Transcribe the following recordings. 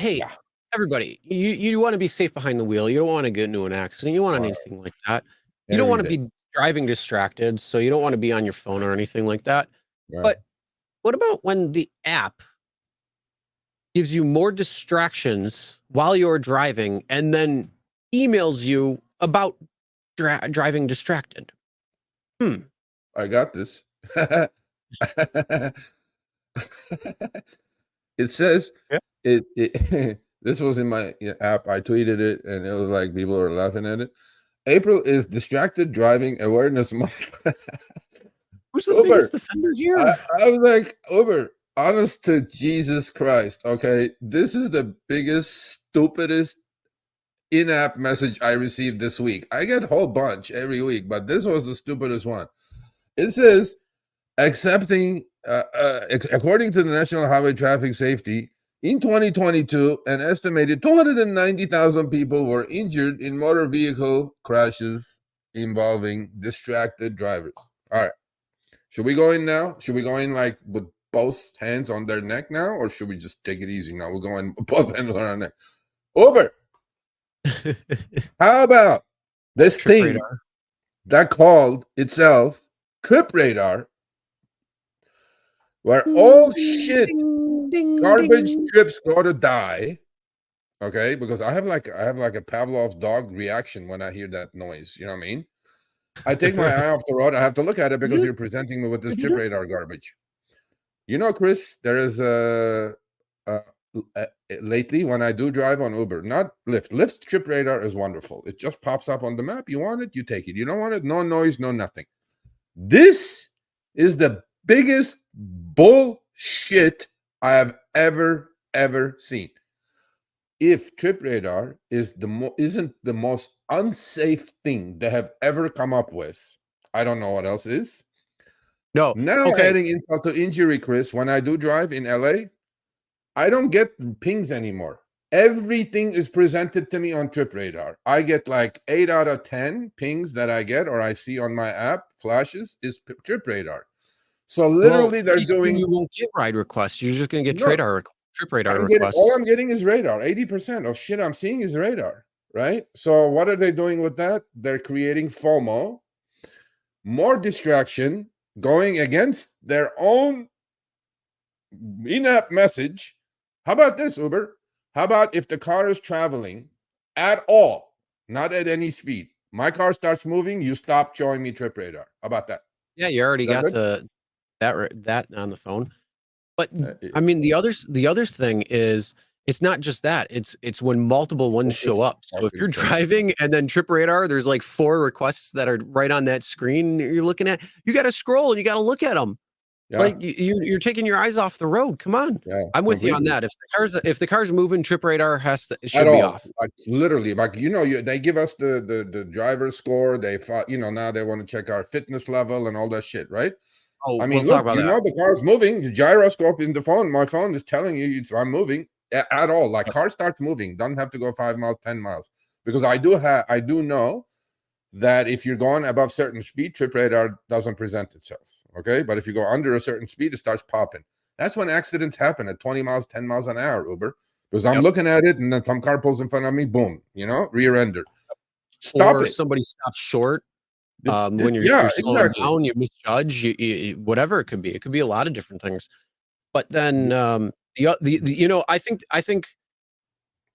hey, Yeah. everybody, you want to be safe behind the wheel. You don't want to get into an accident. You don't want anything like that. You don't Every want to day. be driving distracted, so you don't want to be on your phone or anything like that. Right. But what about when the app gives you more distractions while you're driving and then emails you about driving distracted? I got this. It says Yeah. it this was in my app. I tweeted it and it was like people were laughing at it. April is distracted driving awareness month. Who's the Uber. biggest offender I, here? I was like, Uber, honest to Jesus Christ. Okay. This is the biggest, stupidest in-app message I received this week. I get a whole bunch every week, but this was the stupidest one. It says, according to the National Highway Traffic Safety, in 2022, an estimated 290,000 people were injured in motor vehicle crashes involving distracted drivers. All right. Should we go in now? Should we go in like with both hands on their neck now? Or should we just take it easy now? We're going both hands on our neck. Uber, how about this Trip thing radar. that called itself Trip Radar, where all shit garbage trips go to die? Okay, because I have like a Pavlov dog reaction when I hear that noise. You know what I mean? I take my eye off the road. I have to look at it because you're presenting me with this Trip Radar garbage. You know, Chris, there is lately when I do drive on Uber, not Lyft. Lyft Trip Radar is wonderful. It just pops up on the map. You want it, you take it. You don't want it, no noise, no nothing. This is the biggest bullshit I have ever seen. If Trip Radar is isn't the most unsafe thing they have ever come up with, I don't know what else is. No. Now Okay. adding insult to injury, Chris, when I do drive in LA, I don't get pings anymore. Everything is presented to me on Trip Radar. I get like 8 out of 10 pings that I get or I see on my app flashes is Trip Radar. So literally they're doing. You won't get ride requests. You're just going to get No, Trip Radar all requests. I'm getting is radar. 80% of shit I'm seeing is radar, right? So what are they doing with that? They're creating FOMO, more distraction, going against their own in-app message. How about this, Uber? How about if the car is traveling at all, not at any speed, my car starts moving, you stop showing me Trip Radar. How about that? Yeah, you already got that on the phone. But I mean, the others thing is it's not just that. It's when multiple ones show up. So if you're driving and then Trip Radar, there's like 4 requests that are right on that screen you're looking at. You got to scroll and you got to look at them. Yeah. Like you're taking your eyes off the road. Come on. Yeah, I'm with you on that. If the car's moving, Trip Radar should be off. Like literally, like they give us the driver score. They now they want to check our fitness level and all that shit, right? Oh, I mean, we'll talk about that. The car's moving. The gyroscope in the phone. My phone is telling you I'm moving at all. Like car starts moving, doesn't have to go 5 miles, 10 miles. Because I do know that if you're going above certain speed, Trip Radar doesn't present itself. Okay, but if you go under a certain speed, it starts popping. That's when accidents happen at 20 miles, 10 miles an hour, Uber. Because I'm looking at it and then some car pulls in front of me, boom, rear ender. Stop or it. Somebody stops short. When you're slowing down, you misjudge, whatever it could be. It could be a lot of different things. But then I think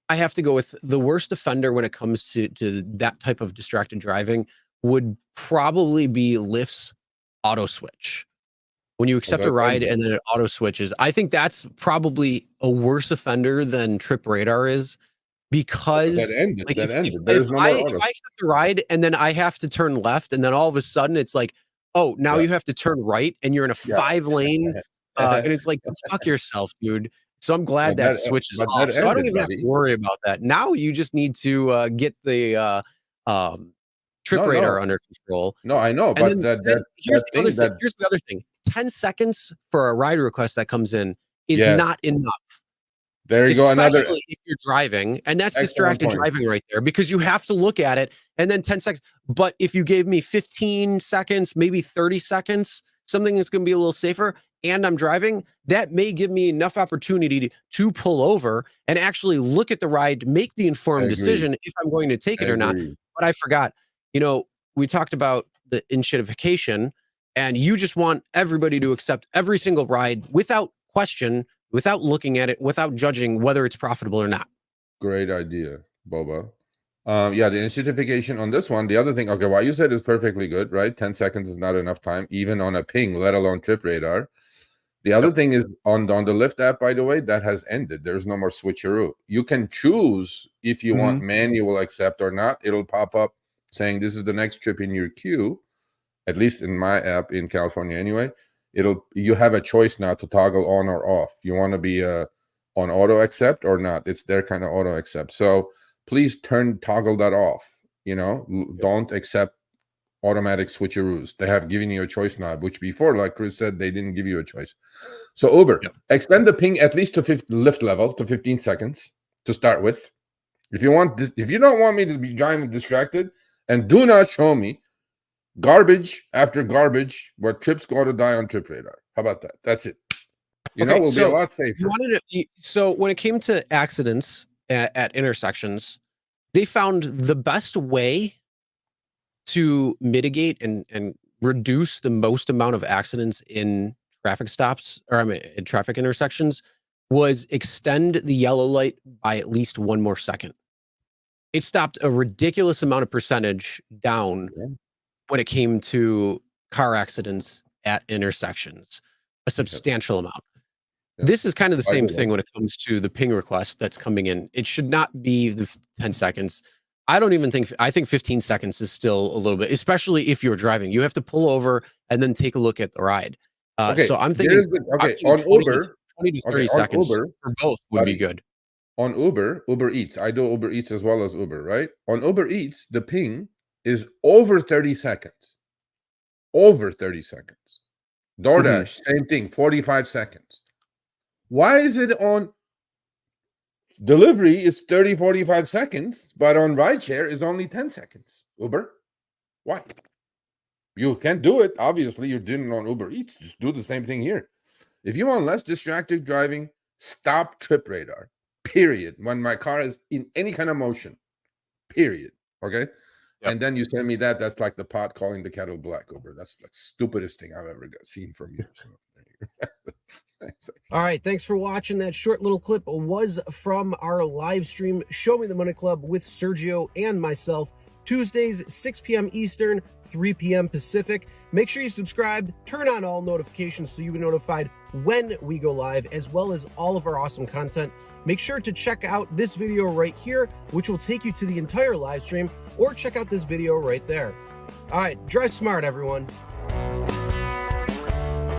I have to go with the worst offender when it comes to that type of distracted driving would probably be Lyft's auto switch. When you accept a ride and then it auto switches, I think that's probably a worse offender than Trip Radar is. Because if I accept the ride and then I have to turn left and then all of a sudden it's like, oh, now you have to turn right and you're in a 5-lane and it's like, fuck yourself, dude. So I'm glad that switches off. So I don't even have to worry about that. Now you just need to get the Trip Radar under control. No, I know, but here's the other thing. 10 seconds for a ride request that comes in is not enough. There you go. Especially if you're driving, and that's distracted driving right there because you have to look at it and then 10 seconds. But if you gave me 15 seconds, maybe 30 seconds, something that's going to be a little safer, and I'm driving, that may give me enough opportunity to pull over and actually look at the ride, make the informed decision if I'm going to take it or not. But I forgot, we talked about the inshitification, and you just want everybody to accept every single ride without question, without looking at it, without judging whether it's profitable or not. Great idea, Boba. Yeah, the inshitification on this one, the other thing, okay, what you said is perfectly good, right? 10 seconds is not enough time, even on a ping, let alone trip radar. The other thing is on the Lyft app, by the way, that has ended. There's no more switcheroo. You can choose if you want manual accept or not. It'll pop up saying this is the next trip in your queue. At least in my app in California anyway, you have a choice now to toggle on or off. You want to be on auto accept or not. It's their kind of auto accept. So please toggle that off. Don't accept automatic switcheroos. They have given you a choice now, which before, like Chris said, they didn't give you a choice. So Uber, extend the ping at least to Lyft level to 15 seconds to start with. If you don't want me to be driving distracted, and do not show me garbage after garbage where trips go to die on trip radar. How about that? That's it. We'll be a lot safer. So when it came to accidents at intersections, they found the best way to mitigate and reduce the most amount of accidents in traffic stops, or in traffic intersections, was extend the yellow light by at least 1 more second. It stopped a ridiculous amount of percentage down when it came to car accidents at intersections, a substantial amount. This is kind of the same thing when it comes to the ping request that's coming in. It should not be the 10 seconds. I think 15 seconds is still a little bit, especially if you're driving. You have to pull over and then take a look at the ride. So I'm thinking, on 20 Uber, 20 to 30 seconds for both would be good. On Uber Eats, I do Uber Eats as well as Uber, right? On Uber Eats, the ping is over 30 seconds. Over 30 seconds. DoorDash, same thing, 45 seconds. Why is it on delivery it's 30, 45 seconds, but on RideShare is only 10 seconds? Uber? Why? You can't do it. Obviously, you're doing it on Uber Eats. Just do the same thing here. If you want less distracted driving, stop trip radar. Period. When my car is in any kind of motion. Period. Okay? And then you send me that's like the pot calling the kettle black, Uber. That's the stupidest thing I've ever seen from you. So, all right, thanks for watching. That short little clip was from our live stream, Show Me the Money Club with Sergio and myself, Tuesdays, 6 p.m. Eastern, 3 p.m. Pacific. Make sure you subscribe, turn on all notifications so you get notified when we go live, as well as all of our awesome content. Make sure to check out this video right here, which will take you to the entire live stream, or check out this video right there. All right, drive smart, everyone.